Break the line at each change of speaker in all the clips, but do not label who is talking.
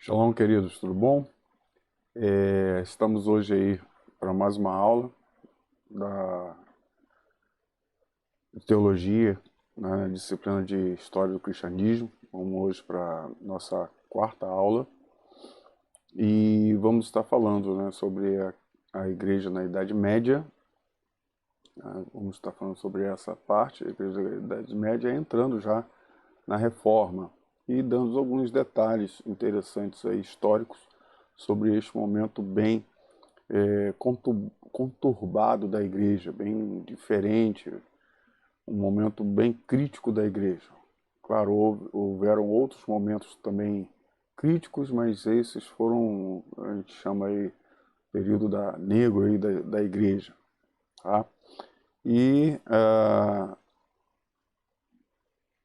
Shalom, queridos, tudo bom? Estamos hoje aí para mais uma aula da de teologia, né, disciplina de História do Cristianismo. Vamos hoje para nossa quarta aula e vamos estar falando, né, sobre a igreja na Idade Média. Vamos estar falando sobre essa parte, a igreja da Idade Média, entrando já na Reforma e dando alguns detalhes interessantes aí, históricos, sobre este momento bem conturbado da igreja, bem diferente, um momento bem crítico da igreja. Claro, houveram outros momentos também críticos, mas esses foram, a gente chama aí, período negro aí da igreja. Tá? E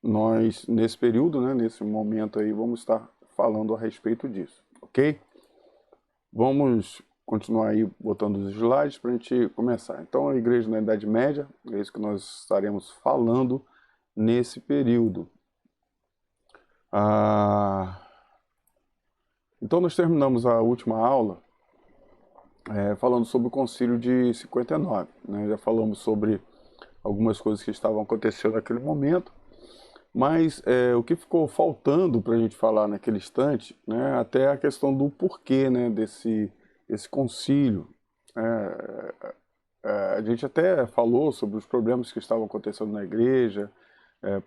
nós, nesse período, né, nesse momento aí, vamos estar falando a respeito disso, ok? Vamos continuar aí botando os slides para a gente começar. Então, a igreja na Idade Média, é isso que nós estaremos falando nesse período. Então, nós terminamos a última aula falando sobre o Concílio de 59. Né? Já falamos sobre algumas coisas que estavam acontecendo naquele momento, mas o que ficou faltando para a gente falar naquele instante, né, até a questão do porquê, né, desse concílio. A gente até falou sobre os problemas que estavam acontecendo na igreja,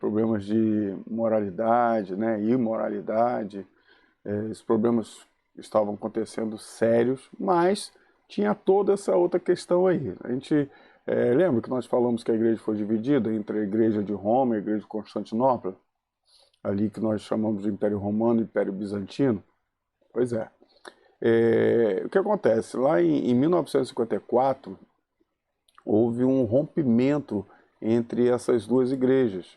problemas de moralidade, né, imoralidade, esses problemas estavam acontecendo sérios, mas tinha toda essa outra questão aí. A gente lembra que nós falamos que a igreja foi dividida entre a igreja de Roma e a igreja de Constantinopla? Ali que nós chamamos de Império Romano e Império Bizantino? Pois é. O que acontece? Lá em 1954, houve um rompimento entre essas duas igrejas,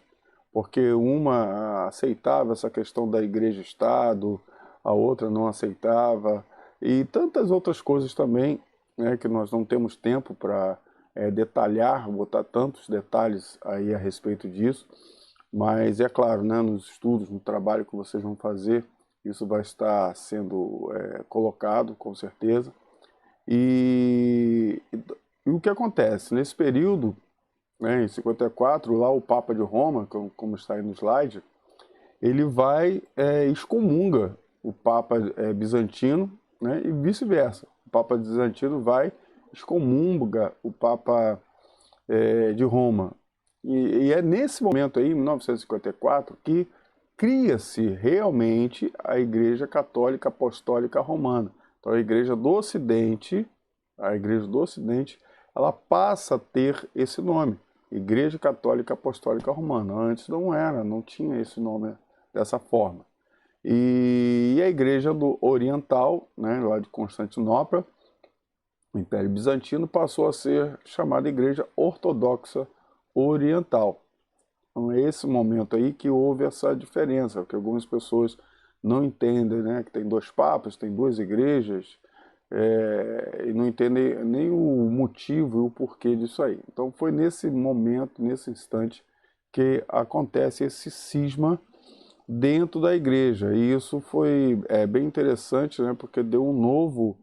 porque uma aceitava essa questão da igreja-estado, a outra não aceitava, e tantas outras coisas também, né, que nós não temos tempo para detalhar, botar tantos detalhes aí a respeito disso, mas é claro, né, nos estudos, no trabalho que vocês vão fazer, isso vai estar sendo colocado, com certeza. E o que acontece? Nesse período, né, em 54, lá o Papa de Roma, como está aí no slide, ele vai excomunga o Papa bizantino, né, e vice-versa. O Papa bizantino vai excomunga o Papa de Roma. E é nesse momento aí, em 1954, que cria-se realmente a Igreja Católica Apostólica Romana. Então a Igreja do Ocidente, ela passa a ter esse nome, Igreja Católica Apostólica Romana. Antes não era, não tinha esse nome dessa forma. E a Igreja do Oriental, né, lá de Constantinopla, o Império Bizantino, passou a ser chamada Igreja Ortodoxa Oriental. Então é esse momento aí que houve essa diferença, que algumas pessoas não entendem, né, que tem dois papas, tem duas igrejas, e não entendem nem o motivo e o porquê disso aí. Então foi nesse momento, nesse instante, que acontece esse cisma dentro da igreja. E isso foi bem interessante, né, porque deu um novo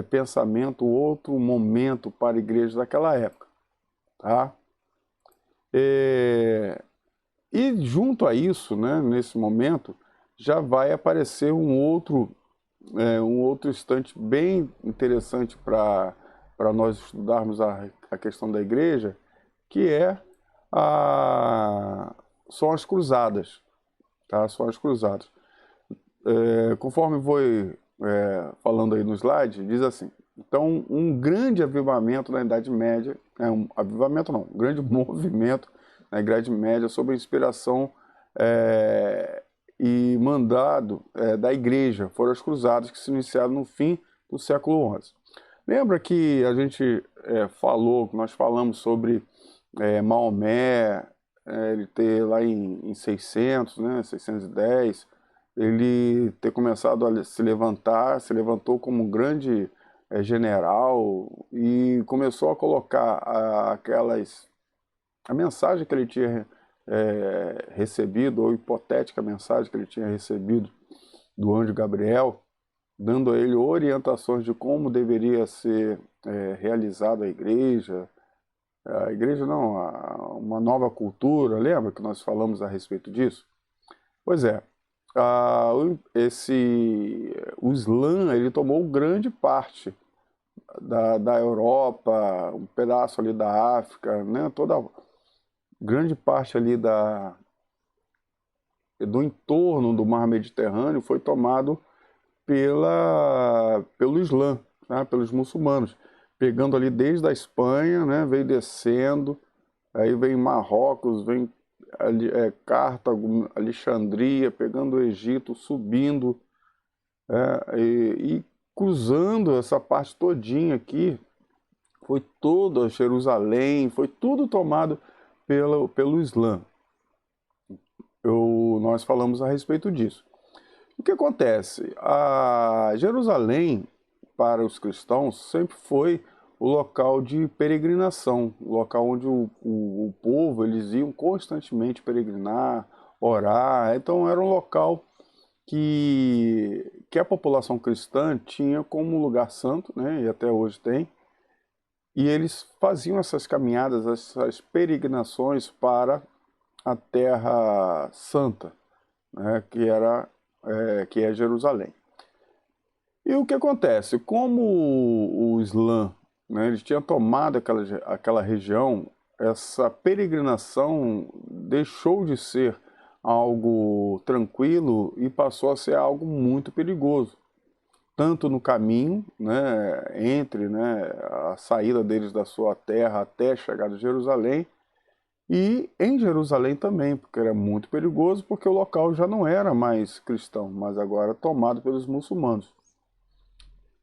pensamento, outro momento para a igreja daquela época. Tá? E junto a isso, né, nesse momento, já vai aparecer um outro instante bem interessante para nós estudarmos a questão da igreja, que são as cruzadas. Tá? São as cruzadas. Conforme vou falando aí no slide, diz assim: então, um grande avivamento na Idade Média, avivamento não, um grande movimento na Idade Média sob a inspiração e mandado da Igreja, foram as cruzadas que se iniciaram no fim do século XI. Lembra que a gente falou, nós falamos sobre Maomé, ele ter lá em 600, né, 610, ele ter começado a se levantar, se levantou como um grande general e começou a colocar a mensagem que ele tinha recebido, ou hipotética mensagem que ele tinha recebido do anjo Gabriel, dando a ele orientações de como deveria ser realizada a igreja não, uma nova cultura, lembra que nós falamos a respeito disso? Pois é, o Islã, ele tomou grande parte da Europa, um pedaço ali da África, né, toda grande parte ali do entorno do mar Mediterrâneo foi tomado pelo Islã, né, pelos muçulmanos, pegando ali desde a Espanha, né, veio descendo, aí vem Marrocos, vem Cartago, Alexandria, pegando o Egito, subindo e cruzando essa parte todinha aqui, foi toda Jerusalém, foi tudo tomado pelo Islã. Nós falamos a respeito disso. O que acontece? A Jerusalém, para os cristãos, sempre foi o local de peregrinação, o local onde o povo, eles iam constantemente peregrinar, orar. Então era um local que a população cristã tinha como lugar santo, né, e até hoje tem, e eles faziam essas caminhadas, essas peregrinações para a Terra Santa, né, que é Jerusalém. E o que acontece? Como o Islã, né, ele tinha tomado aquela região, essa peregrinação deixou de ser algo tranquilo e passou a ser algo muito perigoso. Tanto no caminho, né, entre, né, a saída deles da sua terra até chegar a Jerusalém, e em Jerusalém também, porque era muito perigoso, porque o local já não era mais cristão, mas agora tomado pelos muçulmanos.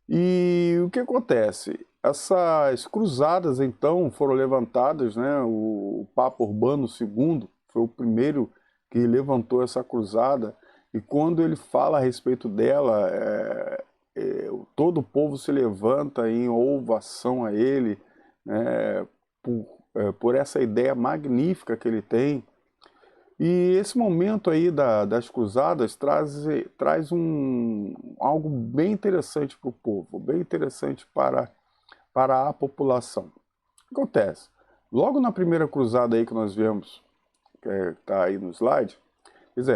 E o que acontece? Essas cruzadas, então, foram levantadas, né? O Papa Urbano II foi o primeiro que levantou essa cruzada, e quando ele fala a respeito dela, todo o povo se levanta em ovação a ele, né? Por essa ideia magnífica que ele tem. E esse momento aí das cruzadas traz algo bem interessante para o povo, bem interessante para a população. O que acontece? Logo na primeira cruzada aí que nós vemos, que está aí no slide,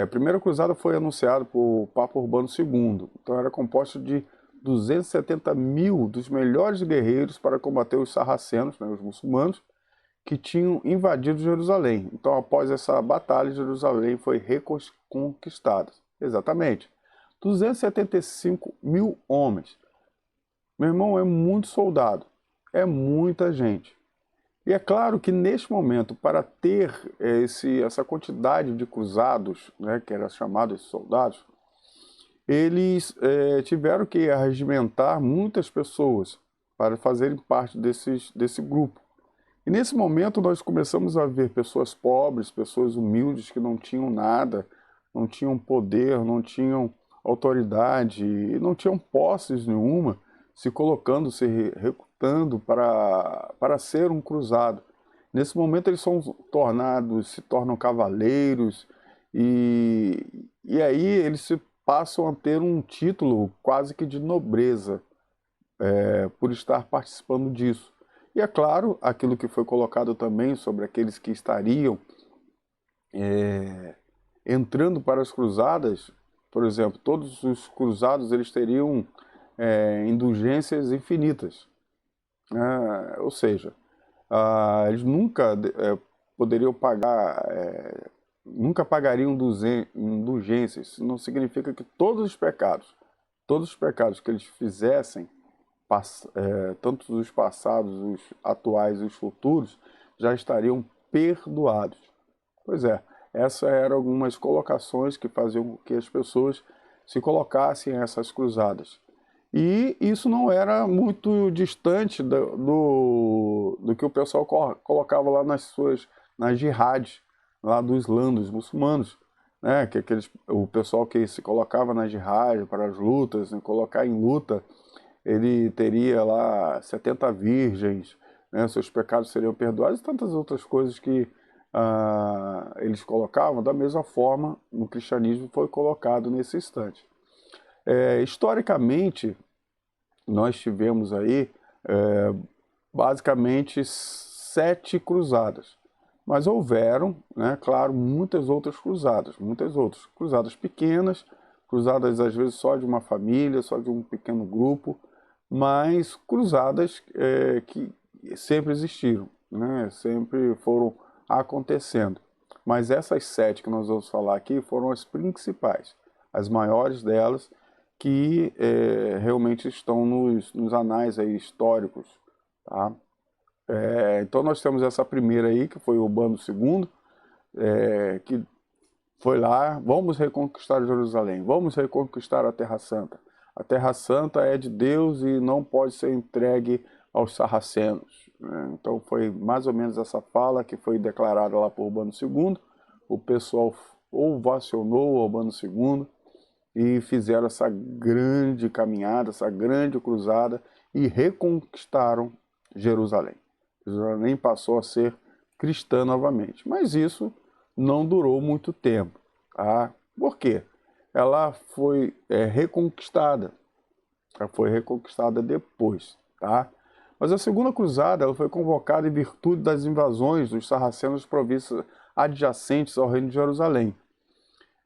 a primeira cruzada foi anunciada por Papa Urbano II. Então era composta de 270 mil dos melhores guerreiros para combater os sarracenos, né, os muçulmanos, que tinham invadido Jerusalém. Então, após essa batalha, Jerusalém foi reconquistada. Exatamente. 275 mil homens. Meu irmão, é muito soldado. É muita gente. E é claro que neste momento, para ter essa quantidade de cruzados, né, que eram chamados de soldados, eles tiveram que arregimentar muitas pessoas para fazerem parte desse grupo. E nesse momento nós começamos a ver pessoas pobres, pessoas humildes que não tinham nada, não tinham poder, não tinham autoridade, não tinham posses nenhuma, se colocando, se recrutando para ser um cruzado. Nesse momento eles se tornam cavaleiros e aí eles se passam a ter um título quase que de nobreza por estar participando disso. E é claro, aquilo que foi colocado também sobre aqueles que estariam entrando para as cruzadas, por exemplo, todos os cruzados eles teriam indulgências infinitas, né? Ou seja, eles nunca poderiam pagar, nunca pagariam indulgências. Isso não significa que todos os pecados que eles fizessem, tanto os passados, os atuais e os futuros, já estariam perdoados. Pois é, essas eram algumas colocações que faziam com que as pessoas se colocassem a essas cruzadas. E isso não era muito distante do que o pessoal colocava lá nas jihad, lá do Islã, dos muçulmanos, né? Que o pessoal que se colocava na jihad para as lutas, né? Colocar em luta, ele teria lá 70 virgens, né? Seus pecados seriam perdoados e tantas outras coisas que eles colocavam, da mesma forma no cristianismo foi colocado nesse instante. Historicamente, nós tivemos aí basicamente 7 cruzadas, mas houveram, né, claro, muitas outras cruzadas pequenas, cruzadas às vezes só de uma família, só de um pequeno grupo, mas cruzadas que sempre existiram, né, sempre foram acontecendo. Mas essas 7 que nós vamos falar aqui foram as principais, as maiores delas, que realmente estão nos anais aí históricos, tá? Então nós temos essa primeira aí, que foi Urbano II, que foi lá: vamos reconquistar Jerusalém, vamos reconquistar a Terra Santa. A Terra Santa é de Deus e não pode ser entregue aos sarracenos, né? Então foi mais ou menos essa fala que foi declarada lá por Urbano II. O pessoal ovacionou o Urbano II e fizeram essa grande caminhada, essa grande cruzada, e reconquistaram Jerusalém. Jerusalém passou a ser cristã novamente, mas isso não durou muito tempo, tá? Por quê? Ela foi reconquistada depois, tá? Mas a segunda cruzada ela foi convocada em virtude das invasões dos sarracenos das províncias adjacentes ao reino de Jerusalém.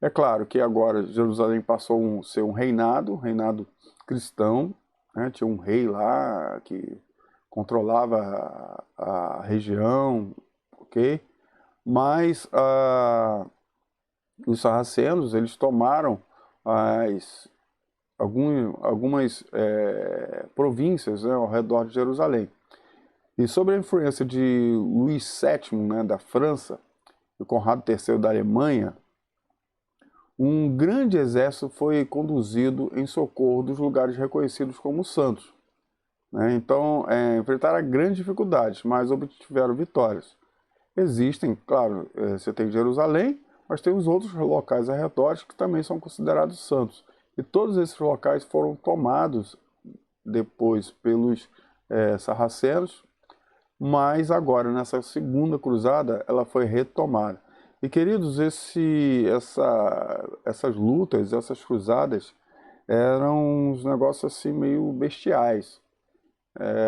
É claro que agora Jerusalém passou a ser um reinado cristão, né? Tinha um rei lá que controlava a região, ok? Mas os sarracenos, eles tomaram algumas províncias, né, ao redor de Jerusalém. E sob a influência de Luís VII, né, da França, e Conrado III da Alemanha, um grande exército foi conduzido em socorro dos lugares reconhecidos como santos, né? Então, enfrentaram grandes dificuldades, mas obtiveram vitórias. Existem, claro, você tem Jerusalém, mas tem os outros locais arredores que também são considerados santos. E todos esses locais foram tomados depois pelos sarracenos, mas agora, nessa segunda cruzada, ela foi retomada. E, queridos, essas lutas, essas cruzadas, eram uns negócios assim meio bestiais.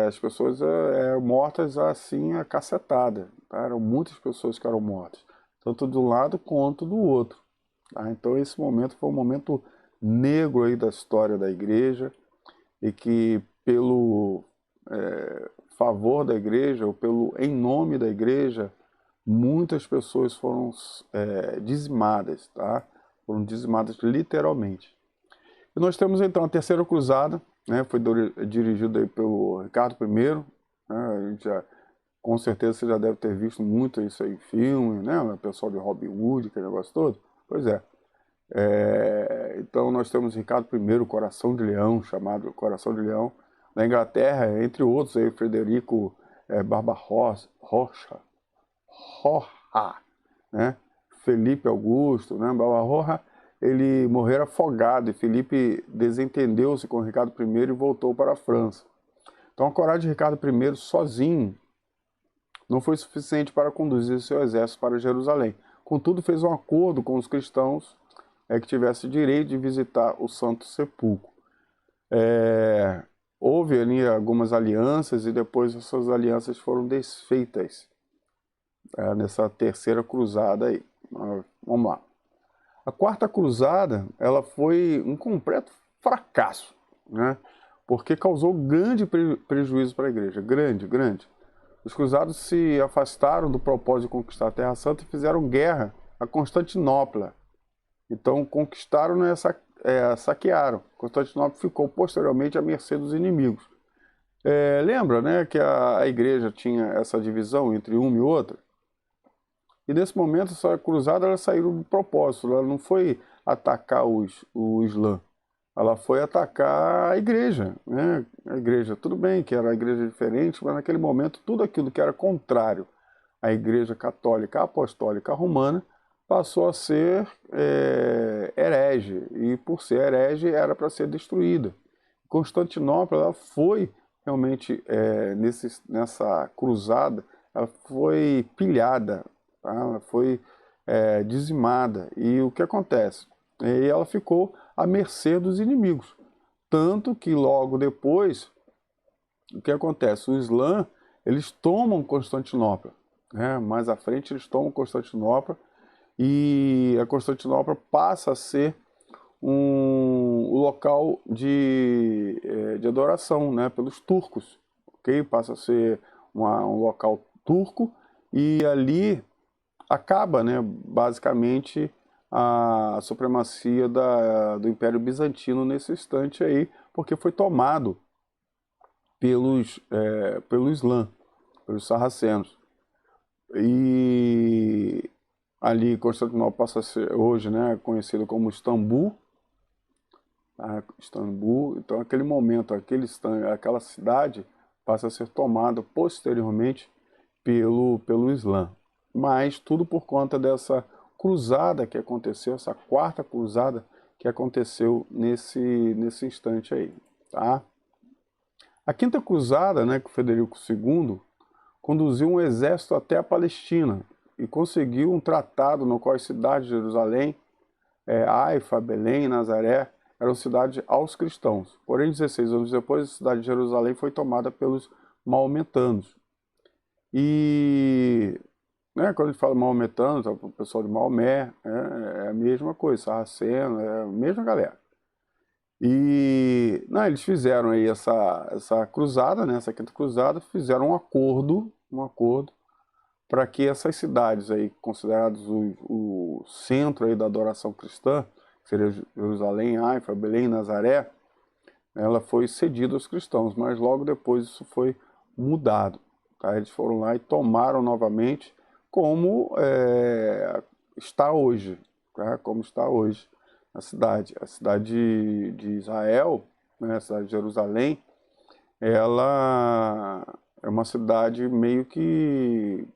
As pessoas eram mortas assim, a cacetada, tá? Eram muitas pessoas que eram mortas, tanto de um lado quanto do outro, tá? Então esse momento foi um momento negro aí da história da igreja, e que pelo favor da igreja, ou pelo em nome da igreja, muitas pessoas foram dizimadas, tá? Foram dizimadas literalmente. E nós temos então a terceira cruzada, né? Foi dirigida aí pelo Ricardo I, né? A gente com certeza você já deve ter visto muito isso aí em filme, né? O pessoal de Robin Hood, aquele negócio todo. Pois é. Então nós temos Ricardo I, o Coração de Leão, chamado Coração de Leão. Na Inglaterra, entre outros, aí, Frederico Barbarossa, né? Felipe Augusto, né? Barbarroja, ele morreu afogado, e Felipe desentendeu-se com Ricardo I e voltou para a França. Então a coragem de Ricardo I sozinho não foi suficiente para conduzir seu exército para Jerusalém. Contudo, fez um acordo com os cristãos que tivesse direito de visitar o Santo Sepulcro. Houve ali algumas alianças, e depois essas alianças foram desfeitas nessa terceira cruzada aí. Vamos lá. A quarta cruzada, ela foi um completo fracasso, né? Porque causou grande prejuízo para a igreja, grande. Os cruzados se afastaram do propósito de conquistar a Terra Santa e fizeram guerra a Constantinopla. Então conquistaram, né, saquearam. Constantinopla ficou posteriormente à mercê dos inimigos. Lembra, né, que a igreja tinha essa divisão entre uma e outra? E nesse momento essa cruzada ela saiu do propósito, ela não foi atacar o Islã, ela foi atacar a igreja, né? A igreja, tudo bem que era a igreja diferente, mas naquele momento tudo aquilo que era contrário à igreja católica apostólica romana passou a ser herege, e por ser herege era para ser destruída. Constantinopla ela foi realmente, nessa cruzada, ela foi pilhada, tá? Ela foi dizimada. E o que acontece? E ela ficou à mercê dos inimigos. Tanto que logo depois, o que acontece? O Islã, eles tomam Constantinopla, né? Mais à frente eles tomam Constantinopla e a Constantinopla passa a ser um local de adoração, né, pelos turcos, ok? Passa a ser um local turco e ali acaba, né, basicamente a supremacia do Império Bizantino nesse instante aí, porque foi tomado pelo Islã, pelos sarracenos. E ali Constantinopla passa a ser hoje, né, conhecido como Istambul, tá? Istambul. Então aquele momento, aquela cidade passa a ser tomada posteriormente pelo Islã. Mas tudo por conta dessa cruzada que aconteceu, essa quarta cruzada que aconteceu nesse instante aí, tá? A quinta cruzada, né, que Frederico II conduziu um exército até a Palestina e conseguiu um tratado no qual as cidades de Jerusalém, Haifa, Belém e Nazaré eram cidades aos cristãos. Porém, 16 anos depois, a cidade de Jerusalém foi tomada pelos maometanos. E, né, quando a gente fala maometanos, o pessoal de Maomé, é a mesma coisa, sarraceno, é a mesma galera. E não, eles fizeram aí essa cruzada, né, essa quinta cruzada, fizeram um acordo para que essas cidades aí consideradas o centro aí da adoração cristã, que seria Jerusalém, Haifa, Belém, Nazaré, ela foi cedida aos cristãos, mas logo depois isso foi mudado, tá? Eles foram lá e tomaram novamente como está hoje, tá? Como está hoje a cidade de Israel, né, a cidade de Jerusalém, ela é uma cidade meio que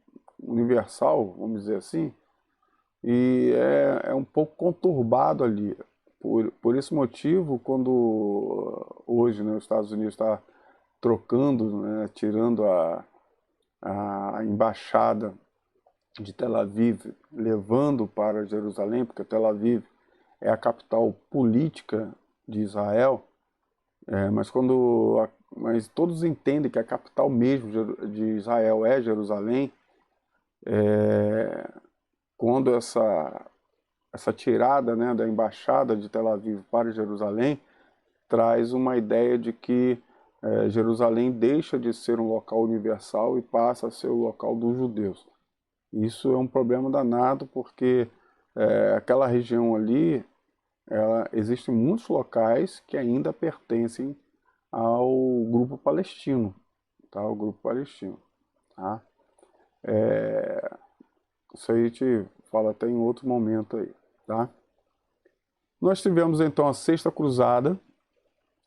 universal, vamos dizer assim, e é um pouco conturbado ali. Por esse motivo, quando hoje, né, os Estados Unidos está trocando, né, tirando a embaixada de Tel Aviv, levando para Jerusalém, porque Tel Aviv é a capital política de Israel, mas todos entendem que a capital mesmo de Israel é Jerusalém. Quando essa tirada, né, da embaixada de Tel Aviv para Jerusalém traz uma ideia de que Jerusalém deixa de ser um local universal e passa a ser o local dos judeus. Isso é um problema danado porque aquela região ali, existem muitos locais que ainda pertencem ao grupo palestino, tá? O grupo palestino, tá? Isso aí a gente fala até em outro momento aí, tá? Nós tivemos então a Sexta Cruzada,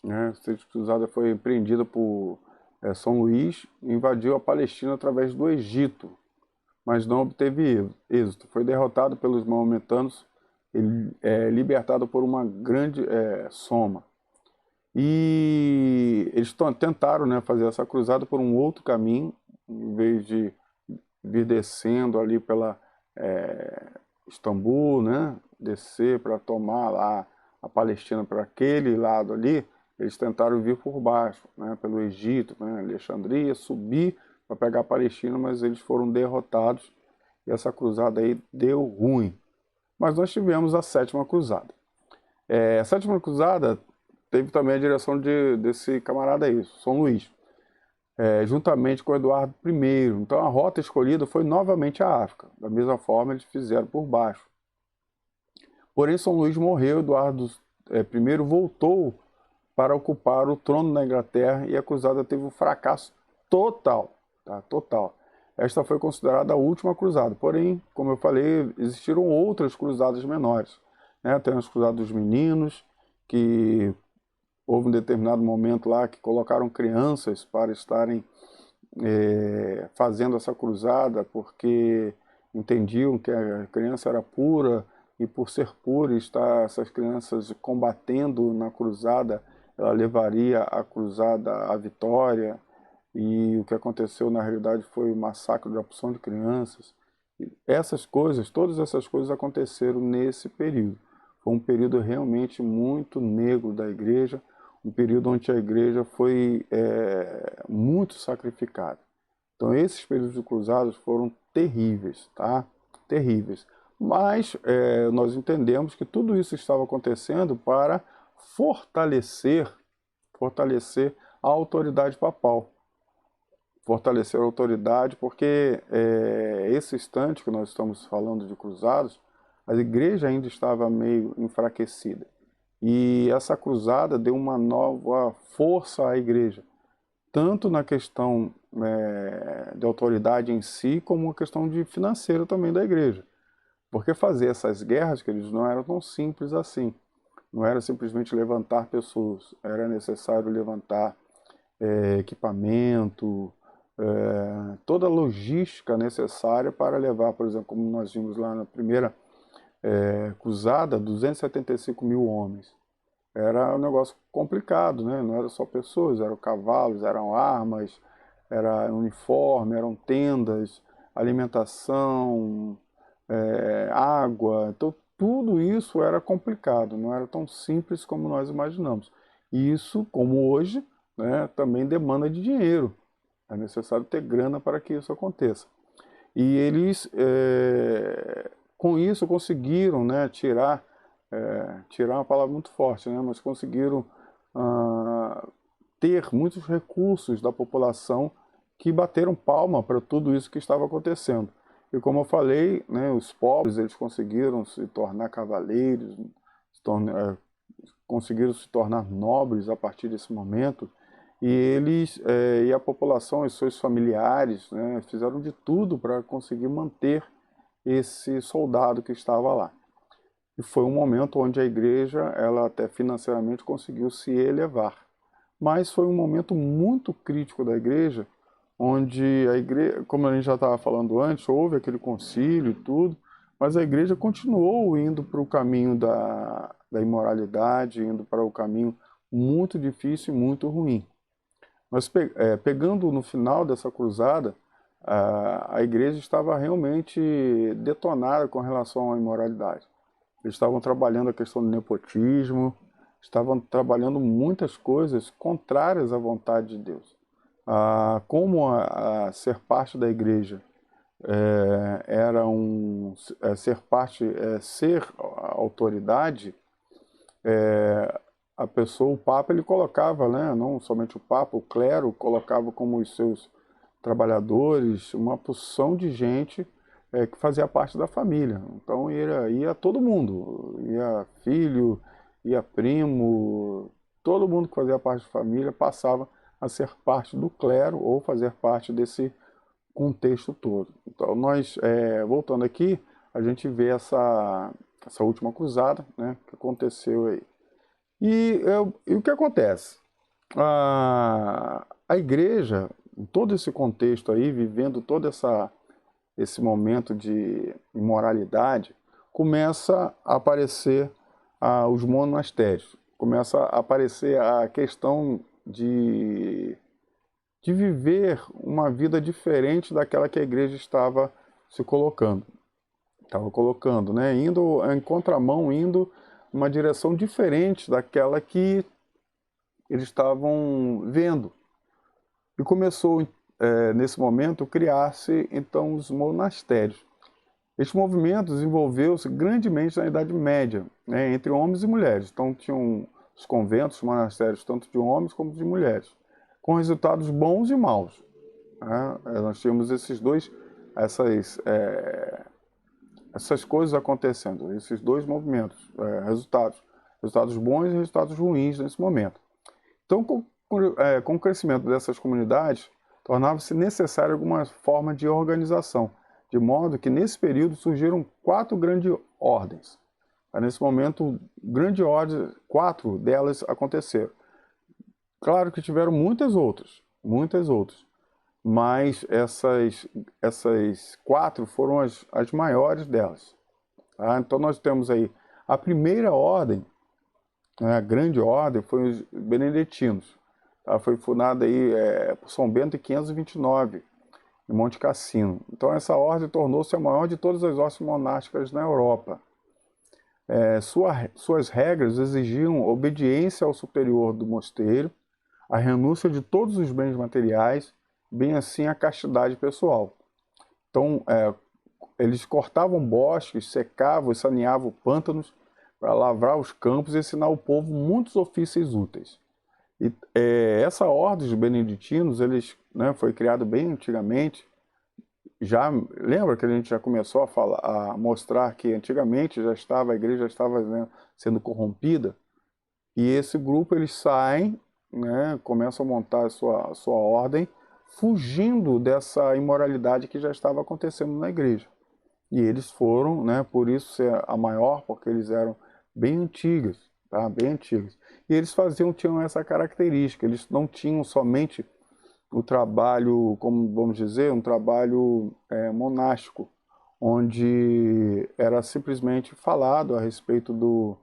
né? A Sexta Cruzada foi empreendida por São Luís e invadiu a Palestina através do Egito, mas não obteve êxito. Foi derrotado pelos maometanos e libertado por uma grande soma. E eles tentaram, né, fazer essa cruzada por um outro caminho, em vez de vir descendo ali pela Istambul, né, descer para tomar lá a Palestina para aquele lado ali, eles tentaram vir por baixo, né, pelo Egito, né, Alexandria, subir para pegar a Palestina, mas eles foram derrotados e essa cruzada aí deu ruim. Mas nós tivemos a Sétima Cruzada. A Sétima Cruzada teve também a direção desse camarada aí, São Luís, juntamente com Eduardo I. Então a rota escolhida foi novamente a África. Da mesma forma eles fizeram por baixo. Porém São Luís morreu, Eduardo I voltou para ocupar o trono na Inglaterra e a cruzada teve um fracasso total, tá? Total. Esta foi considerada a última cruzada, porém, como eu falei, existiram outras cruzadas menores, né? Tem as cruzadas dos meninos, que houve um determinado momento lá que colocaram crianças para estarem fazendo essa cruzada, porque entendiam que a criança era pura, e por ser pura e estar essas crianças combatendo na cruzada, ela levaria a cruzada à vitória. E o que aconteceu na realidade foi o massacre de uma porção de crianças. E essas coisas, todas essas coisas aconteceram nesse período. Foi um período realmente muito negro da igreja, um período onde a igreja foi muito sacrificada. Então esses períodos de cruzadas foram terríveis, tá? Terríveis. Mas nós entendemos que tudo isso estava acontecendo para fortalecer a autoridade papal. Fortalecer a autoridade, porque esse instante que nós estamos falando de cruzados, a igreja ainda estava meio enfraquecida. E essa cruzada deu uma nova força à igreja, tanto na questão de autoridade em si, como na questão de financeira também da igreja. Porque fazer essas guerras, queridos, não era tão simples assim. Não era simplesmente levantar pessoas, era necessário levantar equipamento, toda a logística necessária para levar, por exemplo, como nós vimos lá na primeira cruzada, 275 mil homens. Era um negócio complicado, né? Não era só pessoas, eram cavalos, eram armas, era uniforme, eram tendas, alimentação, água. Então tudo isso era complicado, não era tão simples como nós imaginamos. E isso, como hoje, né, também demanda de dinheiro. É necessário ter grana para que isso aconteça. E eles, com isso, conseguiram, né, tirar uma palavra muito forte, né, mas conseguiram ter muitos recursos da população que bateram palma para tudo isso que estava acontecendo. E como eu falei, né, os pobres eles conseguiram se tornar cavaleiros, conseguiram se tornar nobres a partir desse momento, e eles e a população e seus familiares, né, fizeram de tudo para conseguir manter esse soldado que estava lá. E foi um momento onde a igreja, ela até financeiramente conseguiu se elevar. Mas foi um momento muito crítico da igreja, onde a igreja, como a gente já estava falando antes, houve aquele concílio e tudo, mas a igreja continuou indo para o caminho da imoralidade, indo para o caminho muito difícil e muito ruim. Mas pegando no final dessa cruzada, a igreja estava realmente detonada com relação à imoralidade. Eles estavam trabalhando a questão do nepotismo, estavam trabalhando muitas coisas contrárias à vontade de Deus. Como ser parte da igreja era ser autoridade, a pessoa, o Papa, ele colocava, né, não somente o Papa, o clero colocava como os seus trabalhadores uma porção de gente que fazia parte da família. Então ia todo mundo, ia filho, ia primo, todo mundo que fazia parte da família passava a ser parte do clero ou fazer parte desse contexto todo. Então nós, voltando aqui, a gente vê essa última cruzada, né, que aconteceu aí. E o que acontece? A igreja, em todo esse contexto aí, vivendo todo esse momento de imoralidade, começa a aparecer os monastérios, começa a aparecer a questão de viver uma vida diferente daquela que a igreja estava se colocando. Estava colocando, né? Indo em contramão, indo numa direção diferente daquela que eles estavam vendo. E começou, nesse momento, criar-se, então, os monastérios. Este movimento desenvolveu-se grandemente na Idade Média, né, entre homens e mulheres. Então, tinham os conventos, os monastérios, tanto de homens como de mulheres, com resultados bons e maus. Né? Nós tínhamos essas coisas acontecendo, esses dois movimentos, resultados bons e resultados ruins nesse momento. Então, com o crescimento dessas comunidades, tornava-se necessária alguma forma de organização, de modo que nesse período surgiram 4 grandes ordens. Nesse momento, quatro delas aconteceram. Claro que tiveram muitas outras, mas essas 4 foram as maiores delas. Tá? Então nós temos aí a primeira ordem, a grande ordem, foi os beneditinos. Tá? Foi fundada aí por São Bento em 529, em Monte Cassino. Então essa ordem tornou-se a maior de todas as ordens monásticas na Europa. Suas regras exigiam obediência ao superior do mosteiro, a renúncia de todos os bens materiais, bem assim a castidade pessoal. Então, eles cortavam bosques, secavam e saneavam pântanos para lavrar os campos e ensinar ao povo muitos ofícios úteis. E essa ordem dos beneditinos, foi criada bem antigamente. Já lembra que a gente já começou a mostrar que antigamente a igreja já estava, né, sendo corrompida, e esse grupo eles saem, né, começam a montar a sua ordem, fugindo dessa imoralidade que já estava acontecendo na igreja. E eles foram, né, por isso ser a maior, porque eles eram bem antigos, tá? Bem antigos. E eles tinham essa característica, eles não tinham somente o trabalho, como vamos dizer, um trabalho monástico, onde era simplesmente falado a respeito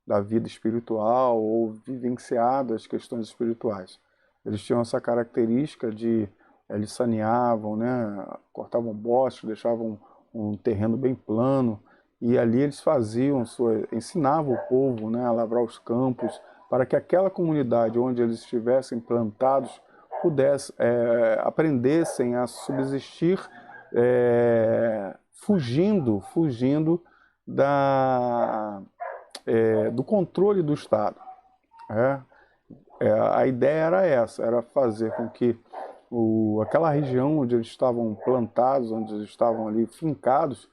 da vida espiritual ou vivenciado as questões espirituais. Eles tinham essa característica eles saneavam, né, cortavam bosques, deixavam um terreno bem plano, e ali eles ensinavam o povo, né, a lavrar os campos, para que aquela comunidade onde eles estivessem plantados aprendessem a subsistir, fugindo do controle do Estado. A ideia era essa, era fazer com que aquela região onde eles estavam plantados, onde eles estavam ali fincados,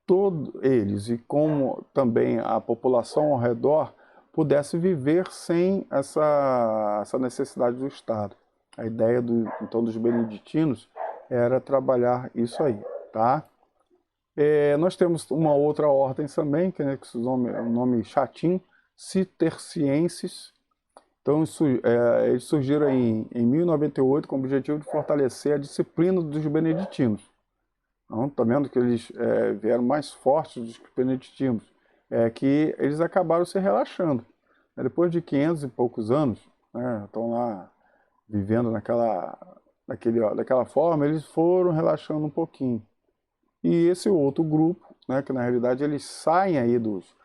todos eles, e como também a população ao redor, pudesse viver sem essa necessidade do Estado. A ideia então dos beneditinos era trabalhar isso aí, tá? Nós temos uma outra ordem também, que é o nome chatim, cistercienses. Então, eles surgiram em 1098 com o objetivo de fortalecer a disciplina dos beneditinos. Então, tá vendo que eles vieram mais fortes dos beneditinos, que eles acabaram se relaxando. Depois de 500 e poucos anos, né, estão lá vivendo daquela forma, eles foram relaxando um pouquinho. E esse outro grupo, né, que na realidade eles saem aí dos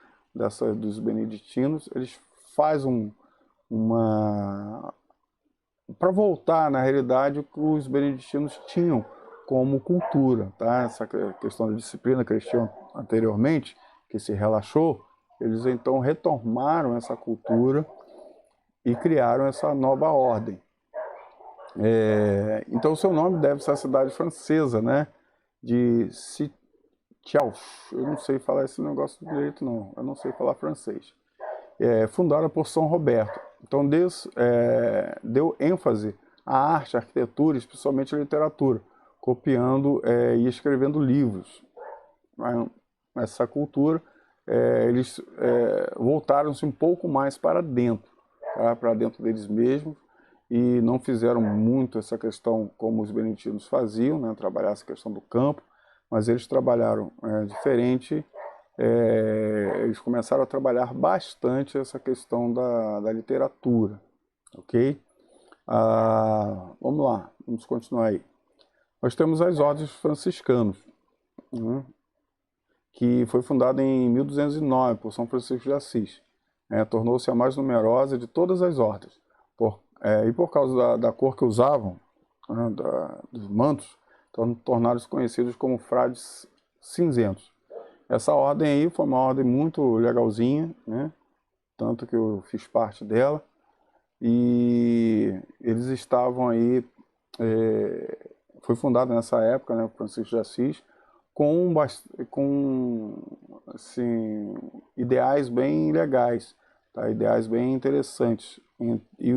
beneditinos, eles fazem para voltar, na realidade, o que os beneditinos tinham como cultura, tá? Essa questão da disciplina que eles tinham anteriormente, que se relaxou, eles então retomaram essa cultura e criaram essa nova ordem. Então, o seu nome deve ser a cidade francesa, né? De Sitialf. Eu não sei falar esse negócio direito, não. Eu não sei falar francês. Fundada por São Roberto. Então, deu ênfase à arte, à arquitetura, especialmente à literatura, copiando e escrevendo livros. Essa cultura, eles voltaram-se um pouco mais para dentro, tá? Para dentro deles mesmos, e não fizeram muito essa questão como os beneditinos faziam, né? Trabalhar essa questão do campo, mas eles trabalharam diferente. Eles começaram a trabalhar bastante essa questão da literatura, ok? Vamos lá, vamos continuar aí. Nós temos as ordens franciscanas, né, que foi fundada em 1209 por São Francisco de Assis. Tornou-se a mais numerosa de todas as ordens. E por causa da cor que usavam, né, dos mantos, então tornaram-se conhecidos como frades cinzentos. Essa ordem aí foi uma ordem muito legalzinha, né? Tanto que eu fiz parte dela. E eles estavam aí, foi fundada nessa época, né, Francisco de Assis, com assim, ideais bem legais, tá? Ideais bem interessantes. E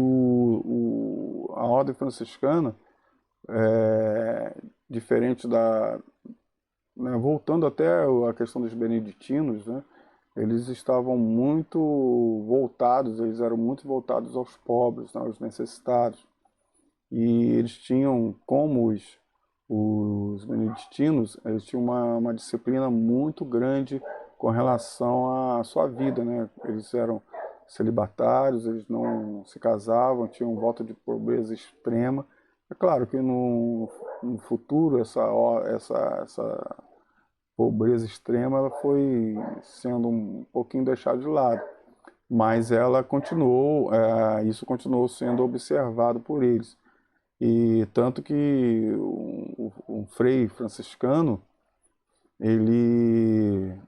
a ordem franciscana, diferente né, voltando até a questão dos beneditinos, né, eles estavam muito eles eram muito voltados aos pobres, né, aos necessitados. E eles tinham, como os beneditinos, eles tinham uma disciplina muito grande com relação à sua vida, né? Eles eram celibatários, eles não se casavam, tinham volta de pobreza extrema. É claro que no futuro essa pobreza extrema, ela foi sendo um pouquinho deixada de lado, mas ela continuou, isso continuou sendo observado por eles. E tanto que um frei franciscano,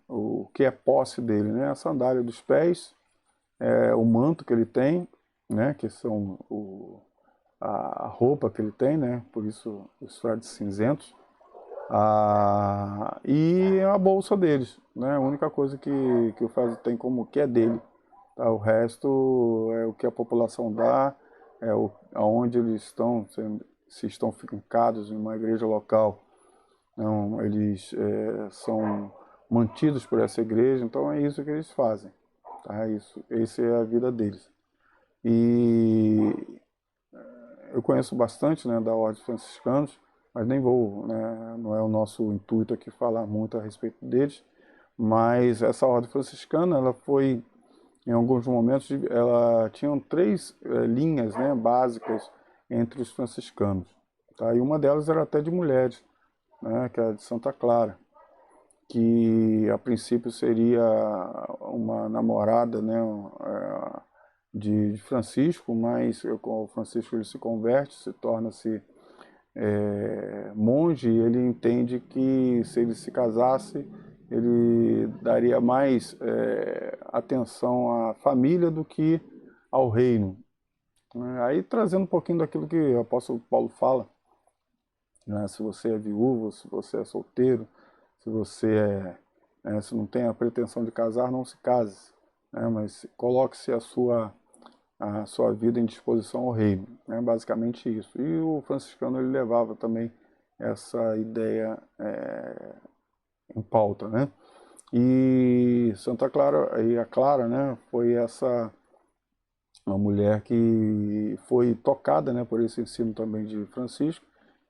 o que é posse dele, né? A sandália dos pés, o manto que ele tem, né? Que são a roupa que ele tem, né? Por isso os frades cinzentos, e a bolsa deles, né? A única coisa que o frade tem como que é dele, tá? O resto é o que a população dá, aonde eles estão, se estão fincados em uma igreja local. Não, eles são mantidos por essa igreja, então é isso que eles fazem, tá? Essa é a vida deles. E eu conheço bastante, né, da Ordem dos Franciscanos, mas nem vou, né, não é o nosso intuito aqui falar muito a respeito deles, mas essa Ordem Franciscana, ela foi, em alguns momentos, ela tinha três linhas, né, básicas entre os franciscanos, tá? E uma delas era até de mulheres, né, que é a de Santa Clara, que a princípio seria uma namorada, né, de Francisco, mas o Francisco ele se converte, se torna-se monge, e ele entende que se ele se casasse, ele daria mais atenção à família do que ao reino. Aí trazendo um pouquinho daquilo que o apóstolo Paulo fala, né? Se você é viúvo, se você é solteiro, se você se não tem a pretensão de casar, não se case, né? Mas coloque-se a sua vida em disposição ao reino, né? Basicamente isso. E o franciscano ele levava também essa ideia em pauta, né? E Santa Clara, e a Clara, né, foi uma mulher que foi tocada, né, por esse ensino também de Francisco,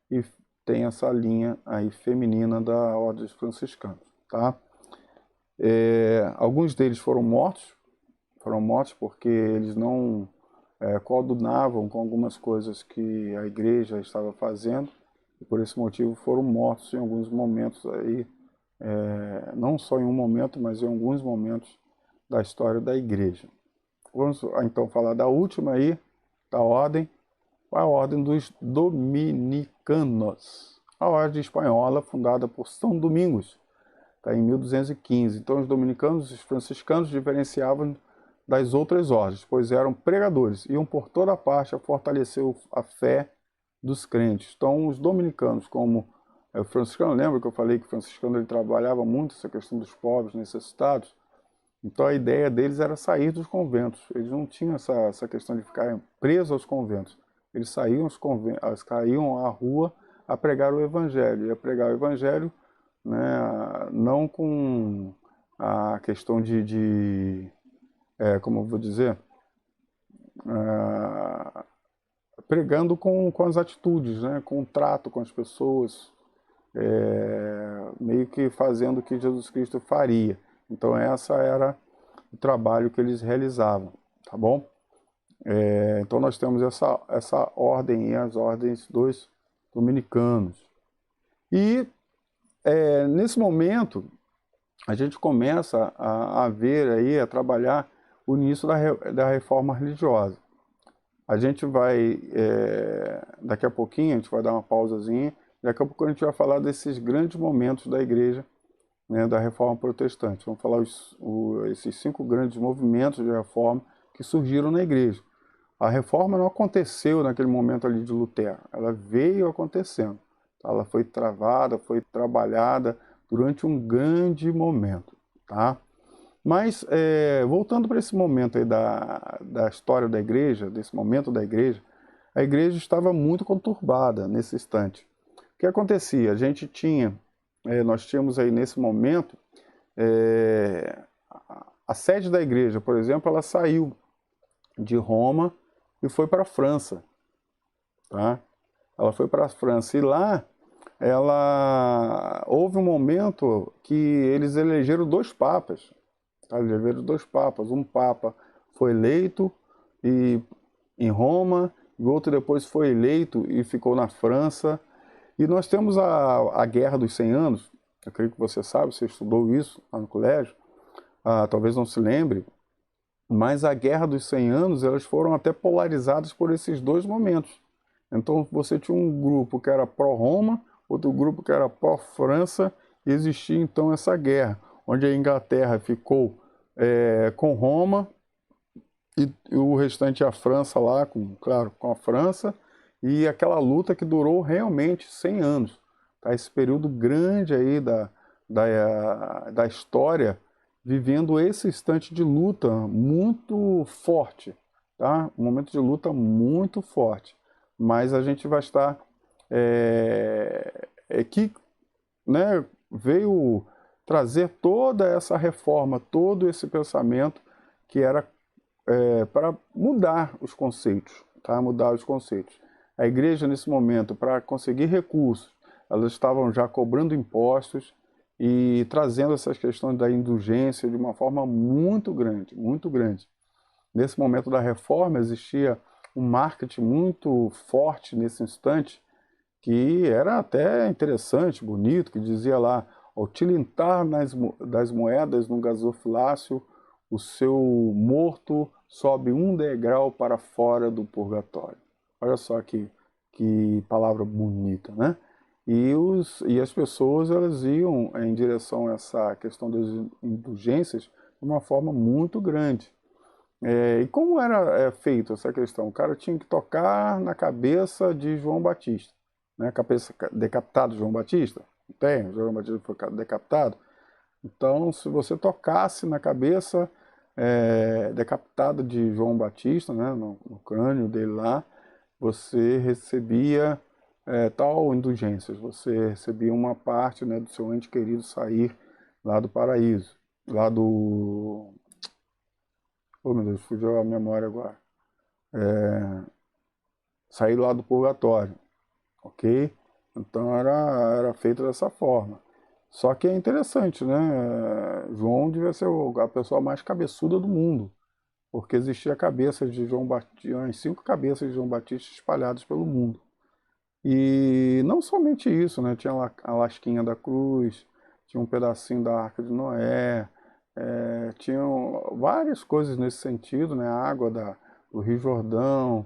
e tem essa linha aí feminina da Ordem dos Franciscanos, tá? Alguns deles foram mortos porque eles não coadunavam com algumas coisas que a igreja estava fazendo, e por esse motivo foram mortos em alguns momentos aí, não só em um momento, mas em alguns momentos da história da igreja. Vamos então falar da última aí, da ordem, a ordem dos dominicanos. A ordem espanhola, fundada por São Domingos, tá, em 1215. Então os dominicanos e os franciscanos diferenciavam das outras ordens, pois eram pregadores, iam por toda parte a fortalecer a fé dos crentes. Então os dominicanos, como o franciscano, lembra que eu falei que o franciscano ele trabalhava muito essa questão dos pobres, necessitados? Então a ideia deles era sair dos conventos. Eles não tinham essa questão de ficarem presos aos conventos. Eles saíam à rua a pregar o evangelho. E a pregar o evangelho, né, não com a questão como eu vou dizer, pregando com as atitudes, né, com o trato com as pessoas, meio que fazendo o que Jesus Cristo faria. Então essa era o trabalho que eles realizavam, tá bom? Então nós temos essa ordem e as ordens dos dominicanos. E nesse momento a gente começa a ver aí, a trabalhar o início da reforma religiosa. A gente vai, daqui a pouquinho, a gente vai dar uma pausazinha, daqui a pouco a gente vai falar desses grandes momentos da igreja, né, da reforma protestante. Vamos falar esses 5 grandes movimentos de reforma que surgiram na igreja. A reforma não aconteceu naquele momento ali de Lutero, ela veio acontecendo. Ela foi travada, foi trabalhada durante um grande momento, tá? Mas, voltando para esse momento aí da história da igreja, desse momento da igreja, a igreja estava muito conturbada nesse instante. O que acontecia? Nós tínhamos aí nesse momento, a sede da igreja, por exemplo, ela saiu de Roma e foi para a França, tá? Ela foi para a França e lá houve um momento que eles elegeram 2 papas, tá? Elegeram 2 papas, um papa foi eleito em Roma, e outro depois foi eleito e ficou na França. E nós temos a Guerra dos 100 Anos, eu creio que você sabe, você estudou isso lá no colégio, talvez não se lembre, mas a Guerra dos 100 Anos, elas foram até polarizadas por esses dois momentos. Então você tinha um grupo que era pró-Roma, outro grupo que era pró-França, e existia então essa guerra, onde a Inglaterra ficou com Roma, e o restante a França lá, claro, com a França, e aquela luta que durou realmente 100 anos. Tá? Esse período grande aí da história, vivendo esse instante de luta muito forte, tá? Um momento de luta muito forte. Mas a gente vai estar que, né, veio trazer toda essa reforma, todo esse pensamento que era para mudar os conceitos, tá? Mudar os conceitos. A igreja, nesse momento, para conseguir recursos, elas estavam já cobrando impostos e trazendo essas questões da indulgência de uma forma muito grande, muito grande. Nesse momento da reforma, existia um marketing muito forte nesse instante, que era até interessante, bonito, que dizia lá, ao tilintar das moedas no gasofilácio, o seu morto sobe um degrau para fora do purgatório. Olha só que palavra bonita, né? E as pessoas, elas iam em direção a essa questão das indulgências de uma forma muito grande. E como era feito essa questão? O cara tinha que tocar na cabeça de João Batista, né? Cabeça decapitado de João Batista, não tem? João Batista foi decapitado. Então, se você tocasse na cabeça decapitada de João Batista, né, no crânio dele lá, você recebia tal indulgências, você recebia uma parte, né, do seu ente querido sair lá do paraíso, lá do... Oh, meu Deus, fugiu a memória agora. Sair lá do purgatório, ok? Então era feito dessa forma. Só que é interessante, né? João devia ser a pessoa mais cabeçuda do mundo, porque existia cabeças de João Batista, umas 5 cabeças de João Batista espalhadas pelo mundo. E não somente isso, né? Tinha a lasquinha da cruz, tinha um pedacinho da Arca de Noé, tinham várias coisas nesse sentido, né? A água do Rio Jordão,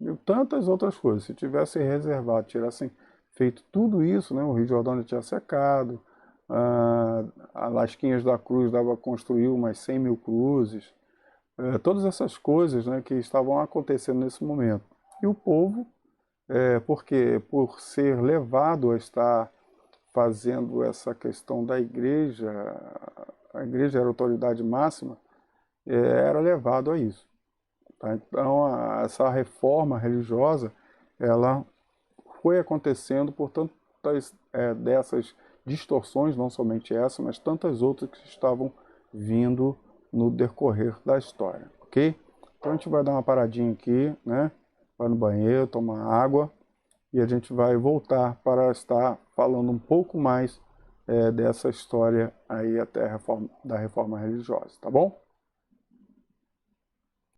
e tantas outras coisas. Se tivessem reservado, tivessem feito tudo isso, né? O Rio Jordão já tinha secado, as lasquinhas da cruz dava para construir umas 100 mil cruzes, todas essas coisas, né, que estavam acontecendo nesse momento. E o povo, porque por ser levado a estar fazendo essa questão da igreja, a igreja era a autoridade máxima, era levado a isso. Tá? Então, essa reforma religiosa, ela foi acontecendo por tantas dessas distorções, não somente essa, mas tantas outras que estavam vindo no decorrer da história, ok? Então a gente vai dar uma paradinha aqui, né? Vai no banheiro, tomar água, e a gente vai voltar para estar falando um pouco mais dessa história aí até da reforma religiosa, tá bom?